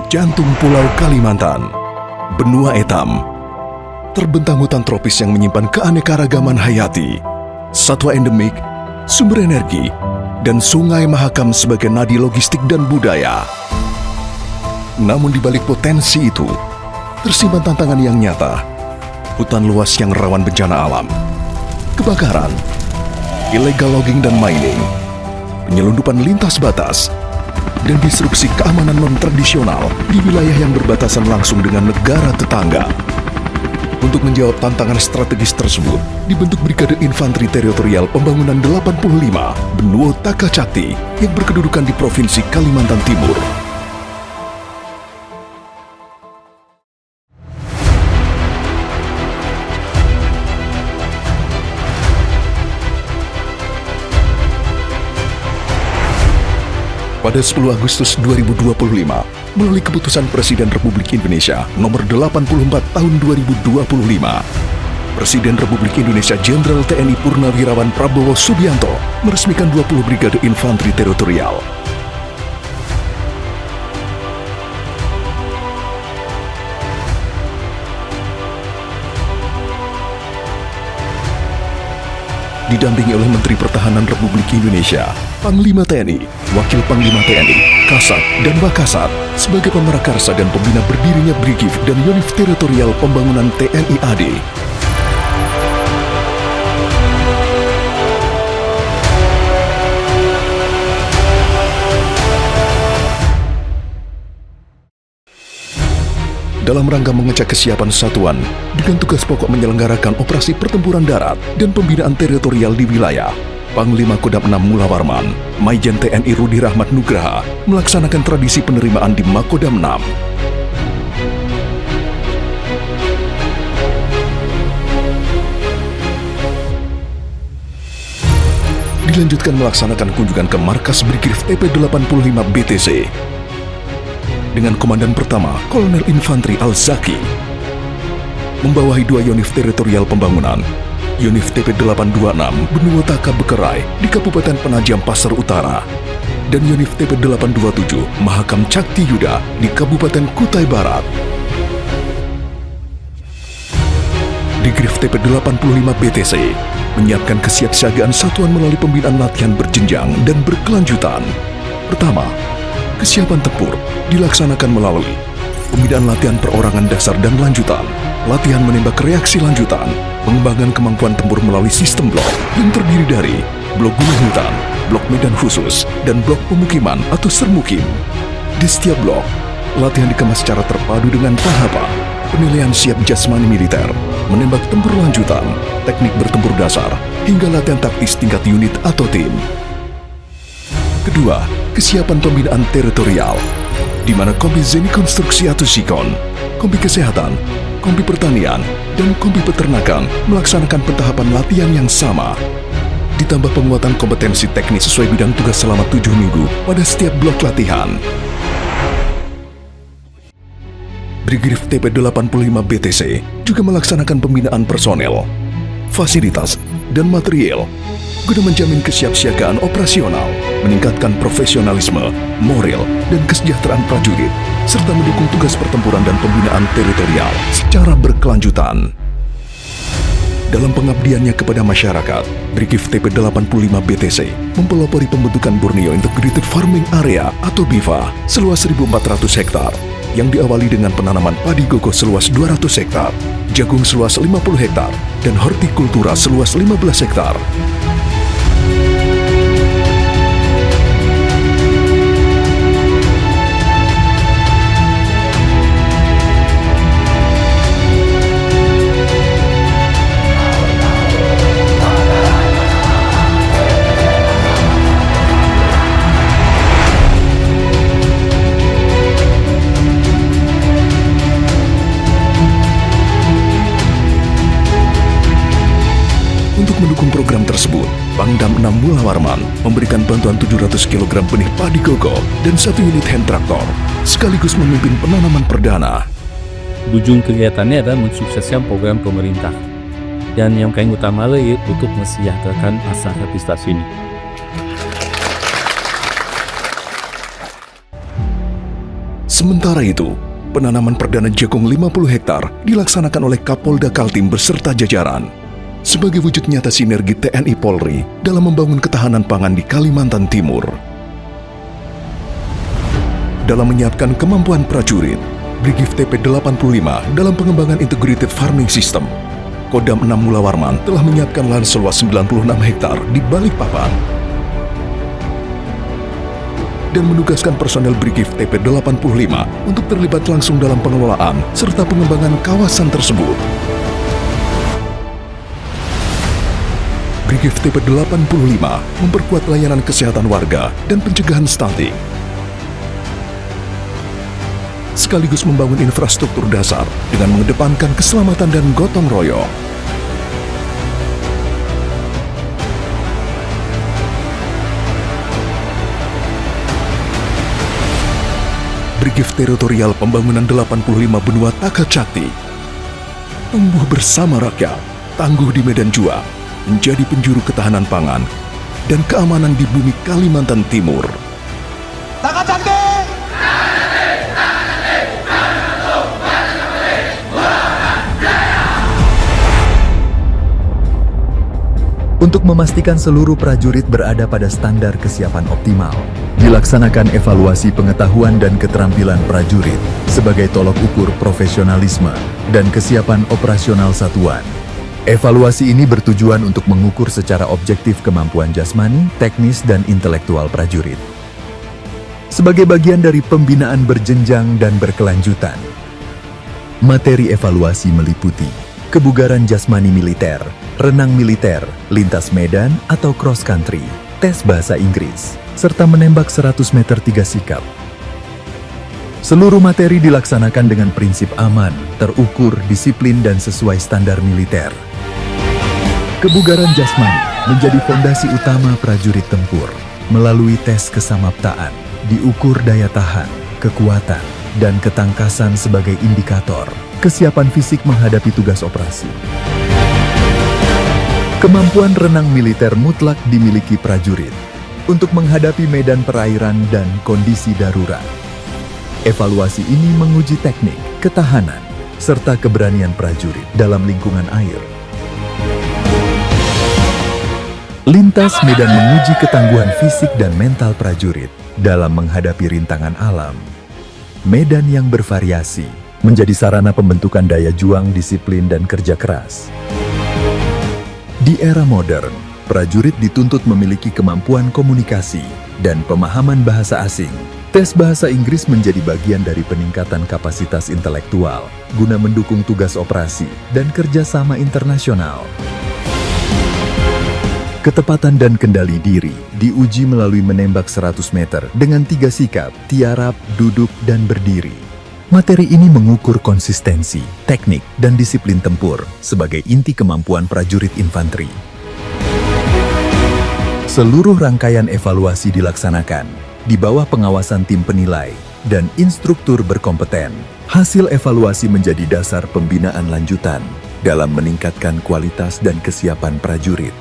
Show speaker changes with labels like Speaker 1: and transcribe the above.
Speaker 1: Jantung Pulau Kalimantan, benua etam, terbentang hutan tropis yang menyimpan keanekaragaman hayati, satwa endemik, sumber energi, dan Sungai Mahakam sebagai nadi logistik dan budaya. Namun di balik potensi itu, tersimpan tantangan yang nyata. Hutan luas yang rawan bencana alam, kebakaran, illegal logging dan mining, penyelundupan lintas batas, dan disrupsi keamanan non-tradisional di wilayah yang berbatasan langsung dengan negara tetangga. Untuk menjawab tantangan strategis tersebut, dibentuk Brigade Infanteri Teritorial Pembangunan 85 Benuo Taka Cakti yang berkedudukan di Provinsi Kalimantan Timur. Pada 10 Agustus 2025, melalui keputusan Presiden Republik Indonesia nomor 84 tahun 2025, Presiden Republik Indonesia Jenderal TNI Purnawirawan Prabowo Subianto meresmikan 20 Brigade Infanteri Teritorial. Didampingi oleh Menteri Pertahanan Republik Indonesia, Panglima TNI, Wakil Panglima TNI, Kasat, dan Wakasat sebagai pemerakarsa dan pembina berdirinya Brigif dan Yonif Teritorial Pembangunan TNI AD. Dalam rangka mengecek kesiapan satuan dengan tugas pokok menyelenggarakan operasi pertempuran darat dan pembinaan teritorial di wilayah, Panglima Kodam 6 Mula Warman, Maijen TNI Rudi Rahmat Nugraha melaksanakan tradisi penerimaan di Makodam 6. Dilanjutkan melaksanakan kunjungan ke markas Brigif TP85 BTC dengan Komandan Pertama Kolonel Infanteri Al-Zaki, membawahi 2 Yonif Teritorial Pembangunan, Yonif TP826 Benua Taka Bekerai di Kabupaten Penajam Pasar Utara, dan Yonif TP827 Mahakam Cakti Yuda di Kabupaten Kutai Barat. Brigif TP85 BTC menyiapkan kesiapsiagaan satuan melalui pembinaan latihan berjenjang dan berkelanjutan. Pertama, kesiapan tempur dilaksanakan melalui pembinaan latihan perorangan dasar dan lanjutan, latihan menembak reaksi lanjutan, pengembangan kemampuan tempur melalui sistem blok yang terdiri dari blok gunung hutan, blok medan khusus, dan blok pemukiman atau sermukim. Di setiap blok, latihan dikemas secara terpadu dengan tahapan penilaian siap jasmani militer, menembak tempur lanjutan, teknik bertempur dasar, hingga latihan taktis tingkat unit atau tim. Kedua, kesiapan pembinaan teritorial, di mana Kompi Zeni Konstruksi atau Sikon, Kompi Kesehatan, Kompi Pertanian, dan Kompi Peternakan melaksanakan pentahapan latihan yang sama. Ditambah penguatan kompetensi teknis sesuai bidang tugas selama 7 minggu pada setiap blok latihan. Brigif TP85 BTC juga melaksanakan pembinaan personel, fasilitas, dan material guna menjamin kesiapsiagaan operasional, meningkatkan profesionalisme, moral, dan kesejahteraan prajurit, serta mendukung tugas pertempuran dan pembinaan teritorial secara berkelanjutan. Dalam pengabdiannya kepada masyarakat, Brigif TP85 BTC mempelopori pembentukan Borneo Integrated Farming Area atau BIFA seluas 1.400 hektar, yang diawali dengan penanaman padi goko seluas 200 hektar, jagung seluas 50 hektar, dan hortikultura seluas 15 hektar. Untuk mendukung program tersebut, Pangdam 6 Mula Warman memberikan bantuan 700 kg benih padi goko dan 1 unit hand traktor, sekaligus memimpin penanaman perdana.
Speaker 2: Ujung kegiatannya adalah mensukseskan program pemerintah. Dan yang paling utama lagi untuk mensejahterakan masyarakat di stasiun ini.
Speaker 1: Sementara itu, penanaman perdana jagung 50 hektar dilaksanakan oleh Kapolda Kaltim beserta jajaran sebagai wujud nyata sinergi TNI Polri dalam membangun ketahanan pangan di Kalimantan Timur. Dalam menyiapkan kemampuan prajurit, Brigif TP85 dalam pengembangan Integrated Farming System, Kodam 6 Mula Warman telah menyiapkan lahan seluas 96 hektar di Balikpapan dan menugaskan personel Brigif TP85 untuk terlibat langsung dalam pengelolaan serta pengembangan kawasan tersebut. Brigif TP85 memperkuat layanan kesehatan warga dan pencegahan stunting, sekaligus membangun infrastruktur dasar dengan mengedepankan keselamatan dan gotong royong. Brigif Teritorial Pembangunan 85 Benua Takacakti tumbuh bersama rakyat, tangguh di medan juang, menjadi penjuru ketahanan pangan dan keamanan di bumi Kalimantan Timur.
Speaker 3: Takacakti!
Speaker 4: Untuk memastikan seluruh prajurit berada pada standar kesiapan optimal, dilaksanakan evaluasi pengetahuan dan keterampilan prajurit sebagai tolok ukur profesionalisme dan kesiapan operasional satuan. Evaluasi ini bertujuan untuk mengukur secara objektif kemampuan jasmani, teknis, dan intelektual prajurit. Sebagai bagian dari pembinaan berjenjang dan berkelanjutan, materi evaluasi meliputi kebugaran jasmani militer, renang militer, lintas medan atau cross country, tes bahasa Inggris, serta menembak 100 meter 3 sikap. Seluruh materi dilaksanakan dengan prinsip aman, terukur, disiplin, dan sesuai standar militer. Kebugaran jasmani menjadi fondasi utama prajurit tempur. Melalui tes kesamaptaan, diukur daya tahan, kekuatan, dan ketangkasan sebagai indikator kesiapan fisik menghadapi tugas operasi. Kemampuan renang militer mutlak dimiliki prajurit untuk menghadapi medan perairan dan kondisi darurat. Evaluasi ini menguji teknik, ketahanan, serta keberanian prajurit dalam lingkungan air. Lintas medan menguji ketangguhan fisik dan mental prajurit dalam menghadapi rintangan alam. Medan yang bervariasi menjadi sarana pembentukan daya juang, disiplin, dan kerja keras. Di era modern, prajurit dituntut memiliki kemampuan komunikasi dan pemahaman bahasa asing. Tes bahasa Inggris menjadi bagian dari peningkatan kapasitas intelektual guna mendukung tugas operasi dan kerjasama internasional. Ketepatan dan kendali diri diuji melalui menembak 100 meter dengan 3 sikap, tiarap, duduk, dan berdiri. Materi ini mengukur konsistensi, teknik, dan disiplin tempur sebagai inti kemampuan prajurit infanteri. Seluruh rangkaian evaluasi dilaksanakan di bawah pengawasan tim penilai dan instruktur berkompeten. Hasil evaluasi menjadi dasar pembinaan lanjutan dalam meningkatkan kualitas dan kesiapan prajurit